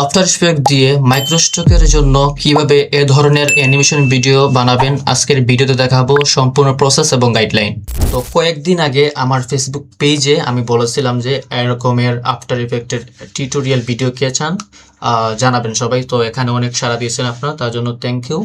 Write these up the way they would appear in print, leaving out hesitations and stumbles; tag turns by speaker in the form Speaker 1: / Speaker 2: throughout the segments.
Speaker 1: After effect দিয়ে মাইক্রোস্টকের জন্য কিভাবে এ ধরনের অ্যানিমেশন ভিডিও বানাবেন আজকের ভিডিওতে দেখাবো সম্পূর্ণ প্রসেস এবং গাইডলাইন। তো কয়েকদিন আগে আমার ফেসবুক পেজে আমি বলেছিলাম যে এরকমের আফটার ইফেক্টের টিউটোরিয়াল ভিডিও কে চান জানাবেন সবাই। তো এখানে অনেক সাড়া দিয়েছেন আপনারা, তার জন্য থ্যাংক ইউ।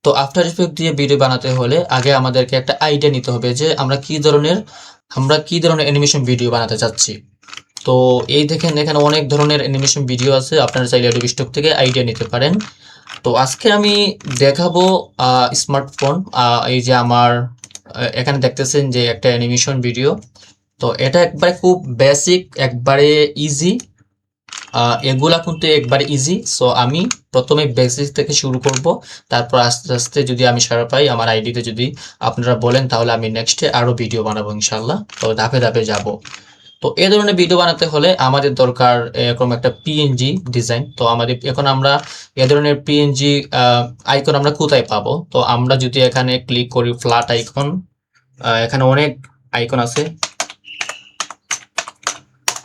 Speaker 1: তো আফটার ইফেক্ট দিয়ে ভিডিও বানাতে হলে আগে আমাদেরকে একটা আইডিয়া নিতে হবে যে আমরা কি ধরনের অ্যানিমেশন ভিডিও বানাতে চাচ্ছি। তো এই দেখেন এখানে অনেক ধরনের অ্যানিমেশন ভিডিও আছে, আপনারা চাইলে অ্যাডোবি স্টক থেকে আইডিয়া নিতে পারেন। তো আজকে আমি দেখাবো স্মার্টফোন। এই যে আমার এখানে দেখতেছেন যে একটা অ্যানিমেশন ভিডিও। তো এটা একবারে খুব বেসিক, একবারে ইজি। এগুলা কিন্তু একবারে ইজি। সো আমি প্রথমে বেসিক থেকে শুরু করব, তারপর আস্তে আস্তে যদি আমি সারা পাই আমার আইডিতে যদি আপনারা বলেন তাহলে আমি নেক্সটে আরও ভিডিও বানাবো ইনশাল্লাহ। তো ধাপে ধাপে যাব। তো এই ধরনের ভিডিও বানাতে হলে আমাদের দরকার এরকম একটা পিএনজি ডিজাইন। তো আমাদের এখন আমরা এ ধরনের পিএনজি আইকন আমরা কোথায় পাবো? তো আমরা যদি এখানে ক্লিক করি ফ্ল্যাট আইকন, এখানে অনেক আইকন আছে।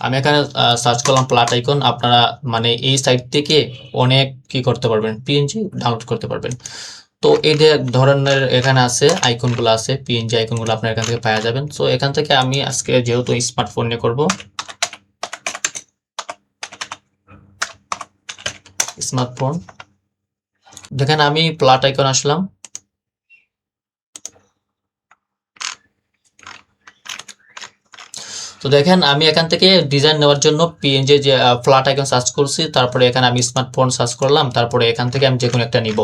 Speaker 1: আমি এখানে সার্চ করলাম ফ্ল্যাট আইকন। আপনারা মানে এই সাইট থেকে অনেক কি করতে পারবেন, পিএনজি ডাউনলোড করতে পারবেন। তো এই যে ধরনের এখানে আছে আইকনগুলো আছে, পিএনজি আইকনগুলো আপনার এখান থেকে পাওয়া যাবেন। সো এখান থেকে আমি আজকে যেহেতু স্মার্টফোন নিয়ে করব, স্মার্টফোন দেখেন আমি প্লাট আইকন আসলাম। তো দেখেন আমি এখান থেকে ডিজাইন নেওয়ার জন্য পিএনজি যে ফ্ল্যাট আইকন সার্চ করছি, তারপরে এখানে আমি স্মার্টফোন সার্চ করলাম, তারপরে এখান থেকে আমি যে কোনো একটা নিব।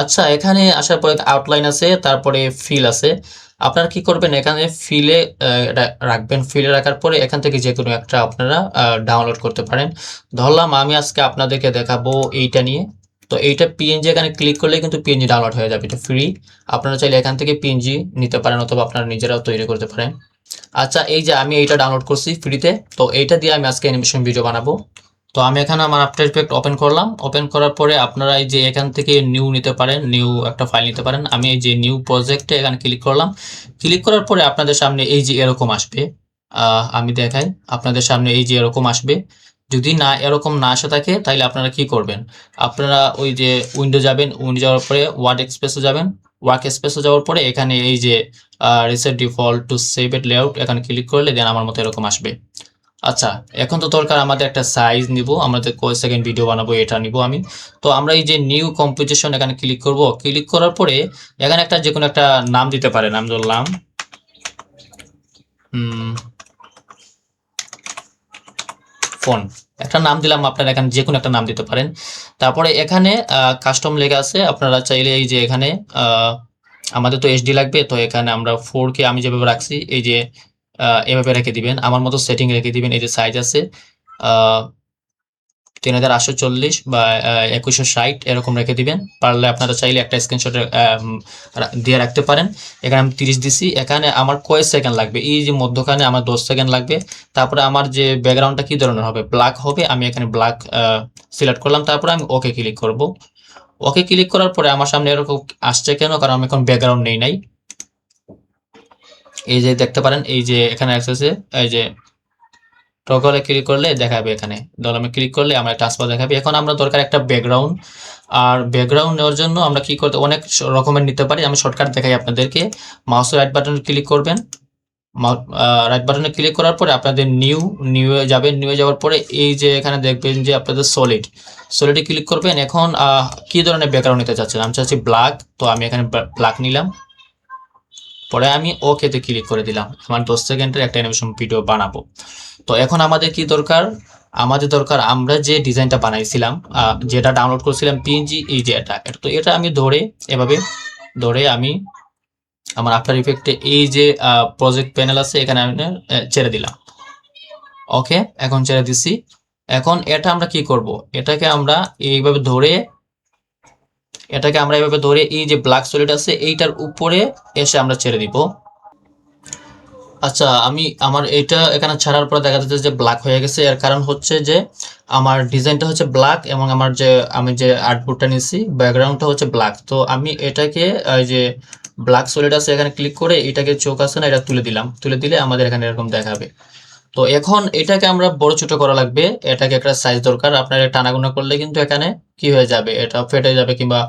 Speaker 1: আচ্ছা, এখানে আসার পরে আউটলাইন আছে, তারপরে ফিল আছে। আপনারা কি করবেন, এখানে ফিলে রাখবেন। ফিলে রাখার পরে এখান থেকে যে কোনো একটা আপনারা ডাউনলোড করতে পারেন। ধরলাম আমি আজকে আপনাদেরকে দেখাবো এইটা নিয়ে। তো এইটা পিএনজি এখানে ক্লিক করলে কিন্তু পিএনজি ডাউনলোড হয়ে যাবে, এটা ফ্রি। আপনারা চাইলে এখান থেকে পিএনজি নিতে পারেন অথবা আপনারা নিজেরাও তৈরি করতে পারেন। আচ্ছা, এই যে আমি এইটা ডাউনলোড করছি ফ্রিতে, তো এইটা দিয়ে আমি আজকে অ্যানিমেশন ভিডিও বানাবো। তো আমি এখানে আমার আফটার ইফেক্ট ওপেন করলাম। ওপেন করার পরে আপনারা এই যে এখান থেকে নিউ নিতে পারেন, নিউ একটা ফাইল নিতে পারেন। আমি এই যে নিউ প্রজেক্টে এখানে ক্লিক করলাম। ক্লিক করার পরে আপনাদের সামনে এই যে এরকম আসবে। আমি দেখাই, আপনাদের সামনে এই যে এরকম আসবে। যদি না এরকম না আসে থাকে তাহলে আপনারা কি করবেন, আপনারা ওই যে উইন্ডো যাবেন, উইন্ডো যাওয়ার পরে ওয়ার্ড এক্সপ্রেসে যাবেন। ওয়ার্ক স্পেসে যাওয়ার পরে এখানে এই যে reset default to save at layout এখানে ক্লিক করলে দেন আমার মতো এরকম আসবে। আচ্ছা, এখন তো দরকার আমাদের একটা সাইজ নিব, আমাদের কয় সেকেন্ড ভিডিও বানাবো এটা নিব আমি। তো আমরা এই যে নিউ কম্পোজিশন এখানে ক্লিক করব। ক্লিক করার পরে এখানে একটা যে কোনো একটা নাম দিতে পারেন। আমি ধরলাম ফোন, একটা নাম দিলাম। আপনারা এখানে যে কোনো একটা নাম দিতে পারেন। তারপরে এখানে কাস্টম লেখা আছে, আপনারা চাইলে এই যে এখানে আমাদের তো এইচডি লাগবে, তো এখানে আমরা 4K আমি যেভাবে রাখছি এই যে এভাবে রেখে দিবেন, আমার মতো সেটিং রেখে দিবেন। এই যে সাইজ আছে 3840 বা 2160 এরকম রেখে দিবেন। পারলে আপনারা চাইলে একটা স্ক্রিনশট দিয়ে রাখতে পারেন। এখানে আমি 30 দিছি। এখানে আমার কয় সেকেন্ড লাগবে, এই যে মধ্যখানে আমার 10 সেকেন্ড লাগবে। তারপরে আমার যে ব্যাকগ্রাউন্ডটা কি ধরনের হবে, ব্ল্যাক হবে। আমি এখানে ব্ল্যাক সিলেক্ট করলাম, তারপরে আমি ওকে ক্লিক করব। ওকে ক্লিক করার পরে আমার সামনে এরকম আসছে কেন, কারণ আমি এখন ব্যাকগ্রাউন্ড নেই নাই। এই যে দেখতে পারেন এই যে এখানে আসছে, এই যে টগলে ক্লিক করলে দেখাবে, এখানে ডলামে ক্লিক করলে আমার ট্রান্সফার দেখাবে। এখন আমরা দরকার একটা ব্যাকগ্রাউন্ড। আর ব্যাকগ্রাউন্ড নেওয়ার জন্য আমরা কি করতে, অনেক রকমের নিতে পারি। আমি শর্টকাট দেখাই আপনাদেরকে। মাউসের রাইট বাটনে ক্লিক করবেন। রাইট বাটনে ক্লিক করার পরে আপনাদের নিউ যাবেন। নিউ যাওয়ার পরে এই যে এখানে দেখবেন যে আপনাদের সলিডে ক্লিক করবেন। এখন কি ধরনের ব্যাকগ্রাউন্ড নিতে চাচ্ছেন, আমি চাচ্ছি ব্ল্যাক। তো আমি এখানে ব্ল্যাক নিলাম, পরে আমি ওকেতে ক্লিক করে দিলাম। আমার 10 সেকেন্ডের একটা অ্যানিমেশন ভিডিও বানাবো। তো এখন আমাদের কি দরকার, আমাদের দরকার আমরা যে ডিজাইনটা বানাইছিলাম, যেটা ডাউনলোড করেছিলাম পিএনজি, এই যে এটা। তো এটা আমি এভাবে ধরে আমি আমার আফটার ইফেক্টে এই যে প্রজেক্ট প্যানেল আছে এখানে আমি ছেড়ে দিলাম। ওকে, এখন ছেড়ে দিছি। এখন এটা আমরা কি করব, এটাকে আমরা এইভাবে ধরে এই যে ব্ল্যাক সলিড আছে এইটার উপরে এসে আমরা ছেড়ে দিব। আচ্ছা, আমি আমার এটা এখানে ছাড়ার পর দেখা যাচ্ছে যে ব্ল্যাক হয়ে গেছে। এর কারণ হচ্ছে যে আমার ডিজাইনটা হচ্ছে ব্ল্যাক এবং আমি যে আর্টবোর্ডটা নিয়েছি ব্যাকগ্রাউন্ডটা হচ্ছে ব্ল্যাক। তো আমি এটাকে এই যে ব্ল্যাক সলিড আছে এখানে ক্লিক করে এটাকে চোখ আছে না, এটা তুলে দিলাম। তুলে দিলে আমাদের এখানে এরকম দেখাবে। তো এখন এটাকে আমরা বড় ছোট করা লাগবে, এটাকে একটা সাইজ দরকার। আপনার টানাগুনা করলে কিন্তু এখানে কি হয়ে যাবে, এটা ফেটে যাবে কিংবা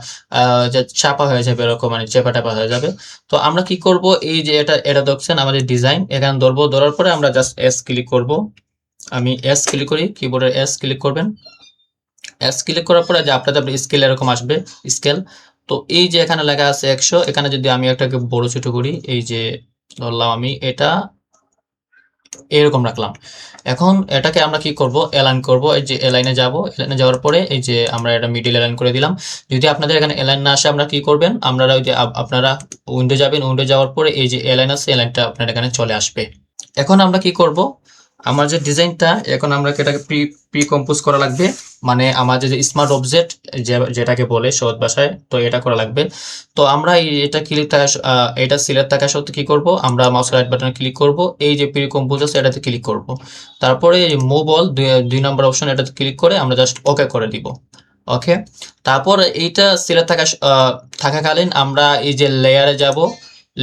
Speaker 1: যে চাপা হয়ে যাবে, এরকম মানে চেপা টাপা হয়ে যাবে। তো আমরা কি করব, এই যে এটা এটা দেখছেন আমাদের ডিজাইন, এখানে ধরবো, ধরার পরে আমরা জাস্ট এস ক্লিক করব। আমি এস ক্লিক করি, কিবোর্ডের এস ক্লিক করবেন। এস ক্লিক করার পরে যে আপনাদের স্কেল এরকম আসবে, স্কেল। তো এই যে এখানে লেখা আছে 100, এখানে যদি আমি একটাকে বড় ছোট করি, এই যে ধরলাম আমি এটা এরকম রাখলাম। এখন এটাকে আমরা কি করব, অ্যালাইন করব। এই যে অ্যালাইনে যাব, অ্যালাইনে যাওয়ার পরে এই যে আমরা এটা মিডল অ্যালাইন করে দিলাম। যদি আপনাদের এখানে অ্যালাইন না আসে, আমরা কি করবেন, আপনারা ওই যে আপনারা উইন্ডো যাবেন, উইন্ডো যাওয়ার পরে এই যে অ্যালাইন আছে, অ্যালাইনটা আপনার এখানে চলে আসবে। এখন আমরা কি করব, আমার যে ডিজাইনটা এখন আমরা এটাকে প্রি কম্পোজ করা লাগবে, মানে আমাদের যে স্মার্ট অবজেক্ট যেটাকে বলে সহজ ভাষায়, তো এটা করা লাগবে। তো আমরা এটা ক্লিক থাকা এটা সিলেক্ট থাকা সত্ত্বে কি করব, আমরা মাউস রাইট বাটনে ক্লিক করব, এই যে প্রি কম্পোজ আছে এটাতে ক্লিক করব। তারপরে মুভ অল 2 নম্বর অপশন, এটাতে ক্লিক করে আমরা জাস্ট ওকে করে দিব। ওকে, তারপর এইটা সিলেক্ট থাকাকালীন আমরা এই যে লেয়ারে যাব,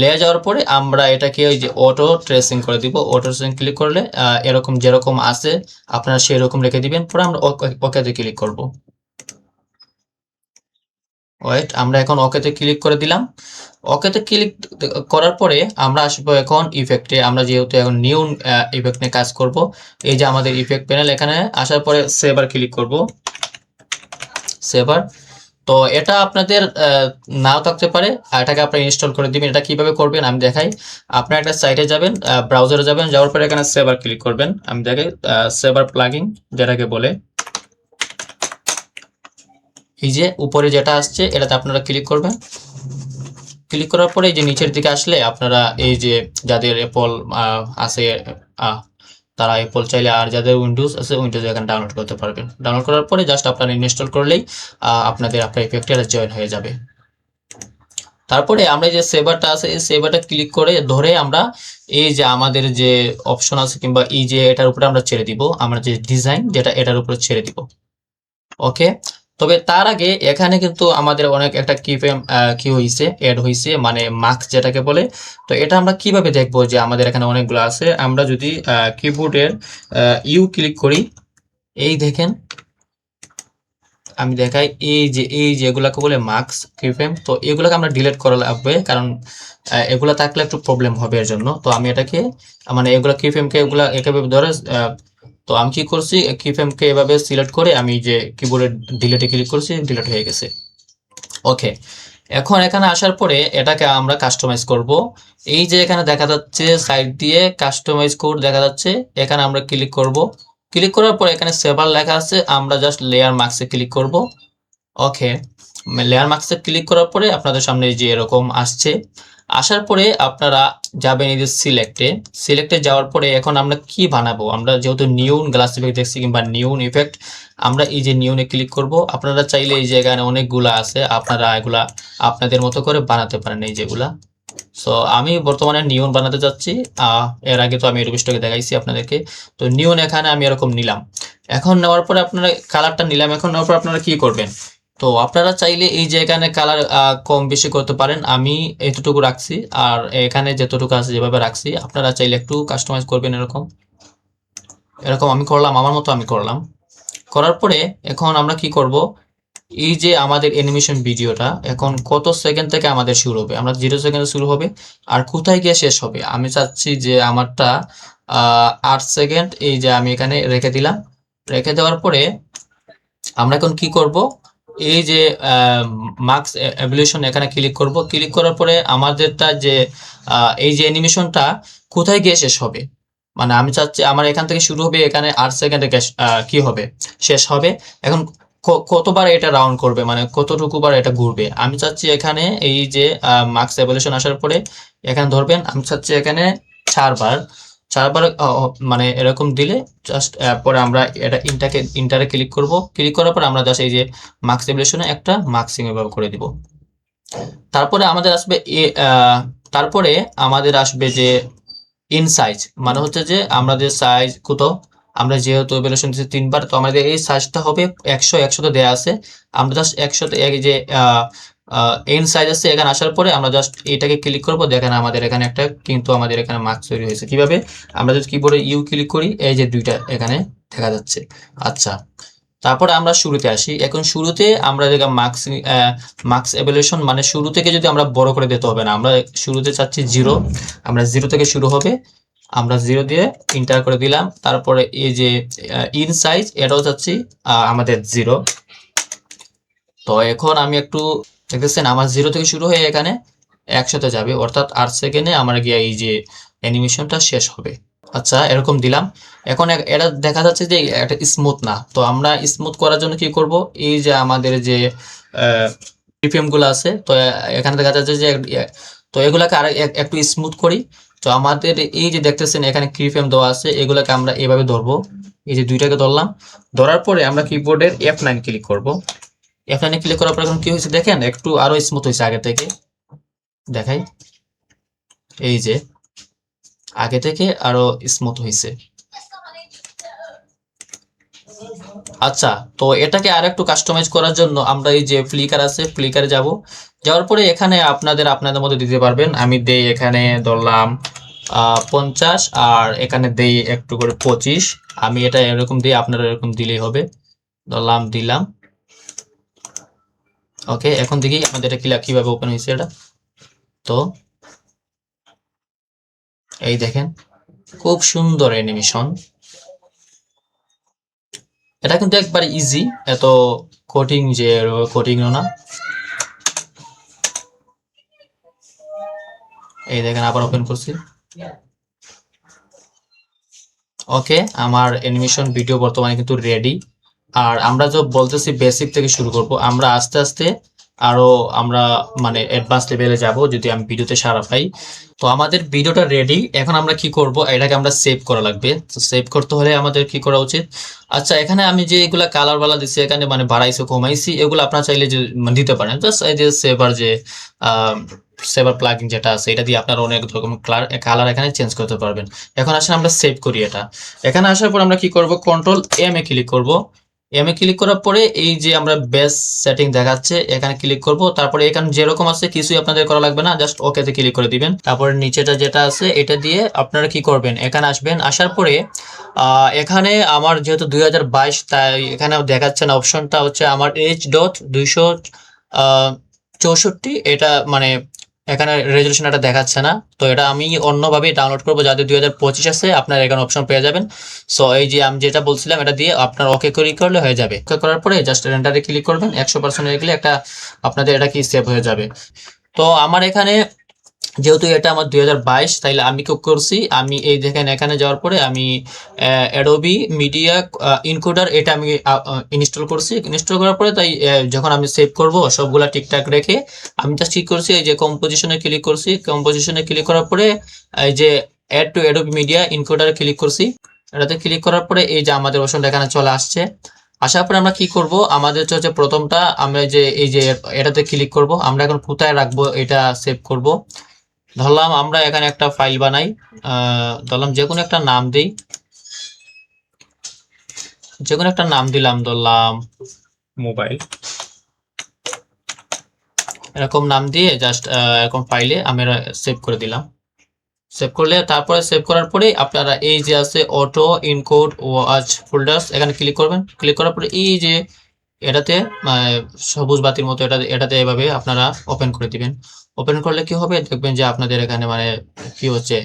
Speaker 1: লেয়ার যাওয়ার পরে আমরা এটাকে ওই যে অটো ট্রেসিং করে দিব। অটো ট্রেসিং ক্লিক করলে এরকম যেরকম আছে আপনারা সেই রকম রেখে দিবেন। পরে আমরা ওকেতে ক্লিক করব। ওয়েট, আমরা এখন ওকেতে ক্লিক করে দিলাম। ওকেতে ক্লিক করার পরে আমরা আসবো এখন ইফেক্টে। আমরা যেহেতু এখন নিউ ইফেক্ট নিয়ে কাজ করব, এই যে আমাদের ইফেক্ট প্যানেল, এখানে আসার পরে সেভার ক্লিক করব, সেভার। তো এটা আপনাদের নাও থাকতে পারে, এটাকে আপনি ইনস্টল করে দিবেন। এটা কিভাবে করবেন আমি দেখাই। আপনার একটা সাইটে যাবেন, ব্রাউজারে যাবেন, যাওয়ার পরে এখানে সেভার ক্লিক করবেন। আমি দেখাই, সেভার প্লাগইন যেটাকে বলে, এই যে উপরে যেটা আসছে এটাতে আপনারা ক্লিক করবেন। ক্লিক করার পরে এই যে নিচের দিকে আসলে আপনারা এই যে যাদের অ্যাপল আছে তারা অ্যাপল চাইলে, আর যাদের উইন্ডোজ আছে উইন্ডোজ এখানে ডাউনলোড করতে পারবেন। ডাউনলোড করার পরে জাস্ট আপনারা ইনস্টল করলেই আপনাদের আপনার ইফেক্টে জয়েন হয়ে যাবে। তারপরে আমরা যে সেভারটা আছে, এই সেভারটা ক্লিক করে ধরে আমরা এই যে আমাদের যে অপশন আছে কিংবা এই যে এটার উপরে আমরা ছেড়ে দিব, আমরা যে ডিজাইন যেটা এটার উপরে ছেড়ে দিব। ওকে, তবে তার আগে এখানে কিন্তু আমাদের অনেক একটা কিফ্রেম কি হয়েছে, এড হয়েছে, মানে মার্কস যেটাকে বলে। তো এটা আমরা কিভাবে দেখবো যে আমাদের এখানে অনেকগুলো আছে। আমরা যদি কিবোর্ডের ইউ ক্লিক করি, এই দেখেন আমি দেখাই, এই যে এগুলাকে বলে মার্কস কিফ্রেম। তো এগুলোকে আমরা ডিলিট করা লাগবে, কারণ এগুলা থাকলে একটু প্রবলেম হবে এর জন্য। তো আমি এটাকে মানে এগুলা কিফ্রেমকে এগুলা এভাবে ধরে, তো আমি কি করছি, কিফ্রেমকে এভাবে সিলেক্ট করে আমি যে কিবোর্ডে ডিলিটে ক্লিক করছি, ডিলিট হয়ে গেছে। ওকে, এখন এখানে আসার পরে এটাকে আমরা কাস্টমাইজ করব। এই যে এখানে দেখা যাচ্ছে সাইড দিয়ে কাস্টমাইজ কোড দেখা যাচ্ছে, এখানে আমরা ক্লিক করব। ক্লিক করার পর এখানে সেভার লেখা আছে, আমরা জাস্ট লেয়ার মার্কসে ক্লিক করব। ওকে, লেয়ার মার্কসে ক্লিক করার পরে আপনাদের সামনে যে এরকম আসছে, আসার পরে আপনারা যাবেন এই যে সিলেক্টে যাওয়ার পরে এখন আমরা কি বানাবো, আমরা যেহেতু নিউন গ্লাস ইফেক্ট দেখছি কিংবা নিউন ইফেক্ট, আমরা এই যে নিউনে ক্লিক করব। আপনারা চাইলে এই জায়গায় অনেকগুলা আছে, আপনারা এগুলা আপনাদের মতো করে বানাতে পারেন এই যেগুলা। সো আমি বর্তমানে নিউন বানাতে যাচ্ছি, এর আগে তো আমি রুবিস্টকে দেখাইছি আপনাদেরকে। তো নিউন এখানে আমি এরকম নিলাম। এখন নেওয়ার পরে আপনারা কালারটা নিলাম, এখন নেওয়ার পর আপনারা কি করবেন, তো আপনারা চাইলে এই যে এখানে কালার কম বেশি করতে পারেন। আমি এতটুকু রাখছি, আর এখানে যতটুকু আছে যেভাবে রাখছি, আপনারা চাইলে একটু কাস্টমাইজ করবেন। এরকম এরকম আমি করলাম, আমার মতো আমি করলাম। করার পরে এখন আমরা কি করব, এই যে আমাদের অ্যানিমেশন ভিডিওটা এখন কত সেকেন্ড থেকে আমাদের শুরু হবে, আমরা 0 সেকেন্ডে শুরু হবে, আর কোথায় গিয়ে শেষ হবে। আমি চাচ্ছি যে আমারটা 8 সেকেন্ড, এই যে আমি এখানে রেখে দিলাম। রেখে দেওয়ার পরে আমরা এখন কি করব, এই যে মার্কস এভলিউশন এখানে ক্লিক করব। ক্লিক করার পরে আমাদেরটা যে এই যে অ্যানিমেশনটা কোথায় গিয়ে শেষ হবে, মানে আমি চাচ্ছি আমার এখান থেকে শুরু হবে, এখানে 8 সেকেন্ডে কি হবে, শেষ হবে। এখন কতবার এটা রাউন্ড করবে, মানে কতটুকু বার এটা ঘুরবে, আমি চাচ্ছি এখানে এই যে মার্কস এভলিউশন আসার পরে এখানে ধরবেন, আমি চাচ্ছি এখানে 4 বার, 4 বার মানে এরকম দিলে জাস্ট পরে আমরা এটা ইন্টারে ক্লিক করব। ক্লিক করার পর আমরা জাস্ট এই যে মার্কস এভলিউশনে একটা মার্কসিং এভাবে করে দিব। তারপরে আমাদের আসবে তারপরে আমাদের আসবে যে ইন সাইজ, মানে হচ্ছে যে আমাদের সাইজ কত, আমরা যেহেতু এভলিউশন দিচ্ছি 3 বার, তো আমাদের এই সাইজটা হবে 100 100 তো দেয়া আছে, আমরা জাস্ট 100 তে এই যে এন সাইজ আছে, এখানে আসার পরে আমরা জাস্ট এটাকে ক্লিক করব। দেখেন আমাদের এখানে একটা কিন্তু আমাদের এখানে মার্কস তৈরি হয়েছে। কিভাবে? আমরা যদি কিবোর্ডে ইউ ক্লিক করি, এই যে দুইটা এখানে দেখা যাচ্ছে। আচ্ছা, তারপরে আমরা শুরুতে আসি। এখন শুরুতে আমরা দেখলাম মার্কস এভ্যালুয়েশন, মানে শুরু থেকে যদি আমরা বড় করে দিতে হবে না, আমরা শুরুতে চাচ্ছি 0, আমরা 0 থেকে শুরু হবে, আমরা 0 দিয়ে এন্টার করে দিলাম। তারপরে এই যে ইন সাইজ এটাও চাচ্ছি আমাদের 0। তো এখন আমি একটু দেখতেছেন আমার 0 থেকে শুরু হয়ে এখানে 100-তে যাবে, অর্থাৎ 8 সেকেন্ডে আমার গিয়ে এই যে অ্যানিমেশনটা শেষ হবে। আচ্ছা, এরকম দিলাম। এখন এটা দেখা যাচ্ছে যে এটা স্মুথ না, তো আমরা স্মুথ করার জন্য কি করব, এই যে আমাদের যে পিপিএম গুলো আছে, তো এখানে দেখা যাচ্ছে যে তো এগুলাকে আর একটু স্মুথ করি। তো আমাদের এই যে দেখতেছেন এখানে কিপিএম দেওয়া আছে, এগুলাকে আমরা এভাবে ধরবো। এই যে দুইটাকে ধরলাম, ধরার পরে আমরা কিবোর্ডের F9 ক্লিক করব। F9 ক্লিক করার পর এখন কি হয়েছে দেখেন, একটু আরো স্মুথ হয়েছে আগে থেকে। দেখাই, এই যে আগে থেকে আরো স্মুথ হয়েছে। আচ্ছা, তো এটাকে আর একটু কাস্টমাইজ করার জন্য আমরা এই যে ফ্লিকার আছে, ফ্লিকারে যাব। যাওয়ার পরে এখানে আপনাদের মধ্যে দিতে পারবেন। আমি দেই এখানে ধরলাম 50, আর এখানে দেই একটু করে 25। আমি এটা এরকম দিই, আপনারা এরকম দিলেই হবে। ধরলাম, দিলাম। ওকে, এখন দেখি আমাদের এটা কিভাবে ওপেন হয়েছে এটা। তো এই দেখেন, খুব সুন্দর অ্যানিমেশন। এটা কিন্তু একবার ইজি, এত কঠিনও না। এই দেখেন, আবার ওপেন করছি। ওকে, আমার অ্যানিমেশন ভিডিও বর্তমানে কিন্তু রেডি। আর আমরা যে বলতেছি বেসিক থেকে শুরু করব, আমরা আস্তে আস্তে আরো আমরা মানে অ্যাডভান্স লেভেলে যাব যদি আমি ভিডিওতে সারা পাই। তো আমাদের ভিডিওটা রেডি। এখন আমরা কি করব, এটাকে আমরা সেভ করা লাগবে। তো সেভ করতে হলে আমাদের কি করা উচিত? আচ্ছা, এখানে আমি যে এগুলা কালার বালা দিচ্ছি, এখানে মানে বাড়াইছি কমাইছি, এগুলো আপনারা চাইলে যে দিতে পারেন। জাস্ট এই যে সেভার প্লাগইন যেটা আছে, এটা দিয়ে আপনারা অনেক রকম কালার এখানে চেঞ্জ করতে পারবেন। এখন আসলে আমরা সেভ করি এটা। এখানে আসার পর আমরা কি করব, কন্ট্রোল এম এ ক্লিক করব। এম এ ক্লিক করার পরে এই যে আমরা বেস সেটিং দেখাচ্ছে, এখানে ক্লিক করব। তারপরে এখানে যেরকম আছে কিছুই আপনাদের করা লাগবে না, জাস্ট ওকে তে ক্লিক করে দিবেন। তারপরে নিচেটা যেটা আছে এটা দিয়ে আপনারা কি করবেন, এখানে আসবেন। আসার পরে এখানে আমার যেহেতু 2022, তাই এখানে দেখাচ্ছে না, অপশনটা হচ্ছে আমার H.264, এটা মানে এখানে রেজলিউশন এটা দেখাচ্ছে না। তো এটা আমি অন্যভাবে ডাউনলোড করবো, যাদের 2025 আছে, আপনার এখানে অপশন পেয়ে যাবেন। সো এই যে আমি যেটা বলছিলাম, এটা দিয়ে আপনার ওকে ক্লিক করলে হয়ে যাবে। ওকে করার পরে জাস্ট রেন্ডারে ক্লিক করবেন। 100% হয়ে গেলে একটা আপনাদের এটা কি সেভ হয়ে যাবে। তো আমার এখানে যেহেতু এটা আমার 2022, তাইলে আমি কি করছি, আমি এই দেখেন এখানে যাওয়ার পরে আমি অ্যাডোবি মিডিয়া ইনকোডার এটা আমি ইনস্টল করছি। ইনস্টল করার পরে তাই যখন আমি সেভ করব সবগুলা ঠিকঠাক রেখে আমি জাস্ট কি করছি, এই যে কম্পোজিশনে ক্লিক করছি। কম্পোজিশনে ক্লিক করার পরে এই যে অ্যাড টু অ্যাডোবি মিডিয়া ইনকোডারে ক্লিক করছি। এটাতে ক্লিক করার পরে এই যে আমাদের অপশনটা এখানে চলে আসছে। আসার পরে আমরা কি করব, আমাদের হচ্ছে প্রথমটা আমরা যে এই যে এটাতে ক্লিক করব। আমরা এখন কোথায় রাখবো এটা সেভ করব। ধরলাম আমরা এখানে একটা ফাইল বানাই, ধরলাম যে কোনো একটা নাম দিই, যে কোনো একটা নাম দিলাম, ধরলাম মোবাইল, এরকম নাম দিয়ে জাস্ট এরকম ফাইলে আমরা সেভ করে দিলাম। সেভ করলে তারপরে সেভ করার পরে আপনারা এই যে আছে অটো ইনকোড ওয়াচ ফোল্ডার্স, এখানে ক্লিক করবেন। ক্লিক করার পরে এই যে এটাতে সবুজ বাতির মতো এটাতে এভাবে আপনারা ওপেন করে দিবেন। ওপেন করলে কি হবে, দেখবেন যে আপনাদের এখানে মানে কি হচ্ছে,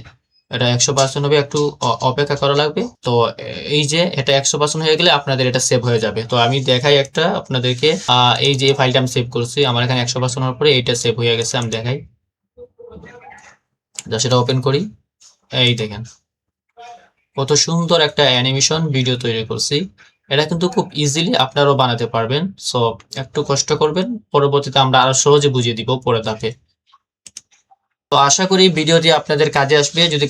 Speaker 1: এটা 100% হবে, একটু অপেক্ষা করা লাগবে। তো এই যে এটা 100% হয়ে গেলে আপনাদের এটা সেভ হয়ে যাবে। তো আমি দেখাই একটা আপনাদেরকে, এই যে ফাইলটা আমি সেভ করছি, আমার এখানে 100% হওয়ার পরে এটা সেভ হয়ে গেছে। আমি দেখাই, যা সেটা ওপেন করি। এই দেখেন কত সুন্দর একটা অ্যানিমেশন ভিডিও তৈরি করছি। এটা কিন্তু খুব ইজিলি আপনারাও বানাতে পারবেন। সো একটু কষ্ট করবেন, পরবর্তীতে আমরা আরো সহজে বুঝিয়ে দিব পরে ধাপে। তো আশা করি ভিডিওটি আপনাদের কাজে আসবে। যদি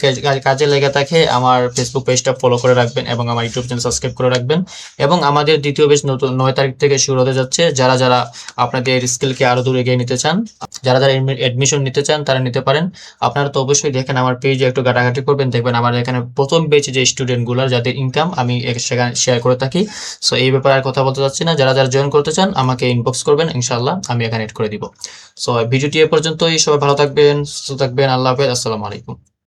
Speaker 1: কাজে লেগে থাকে আমার ফেসবুক পেজটা ফলো করে রাখবেন এবং আমার ইউটিউব চ্যানেল সাবস্ক্রাইব করে রাখবেন। এবং আমাদের দ্বিতীয় ব্যাচ নতুন 9 তারিখ থেকে শুরু হতে যাচ্ছে। যারা যারা আপনাদের স্কিলকে আরো দূর এগিয়ে নিতে চান, যারা যারা এডমিশন নিতে চান তারা নিতে পারেন। আপনারা তো অবশ্যই দেখেন আমার পেজে একটু ঘাটাঘাটি করবেন, দেখবেন আমার এখানে প্রথম ব্যাচে যে স্টুডেন্টগুলো যাদের ইনকাম আমি সেখানে শেয়ার করে থাকি। সো এই ব্যাপারে আর কথা বলতে চাচ্ছি না। যারা যারা জয়েন করতে চান আমাকে ইনবক্স করবেন, ইনশাআল্লাহ আমি এখানে এড করে দিব। সো ভিডিওটি এ পর্যন্তই। সবাই ভালো থাকবেন, সুস্থ থাকবেন। আল্লাহ হাফেজ, আসসালামু আলাইকুম।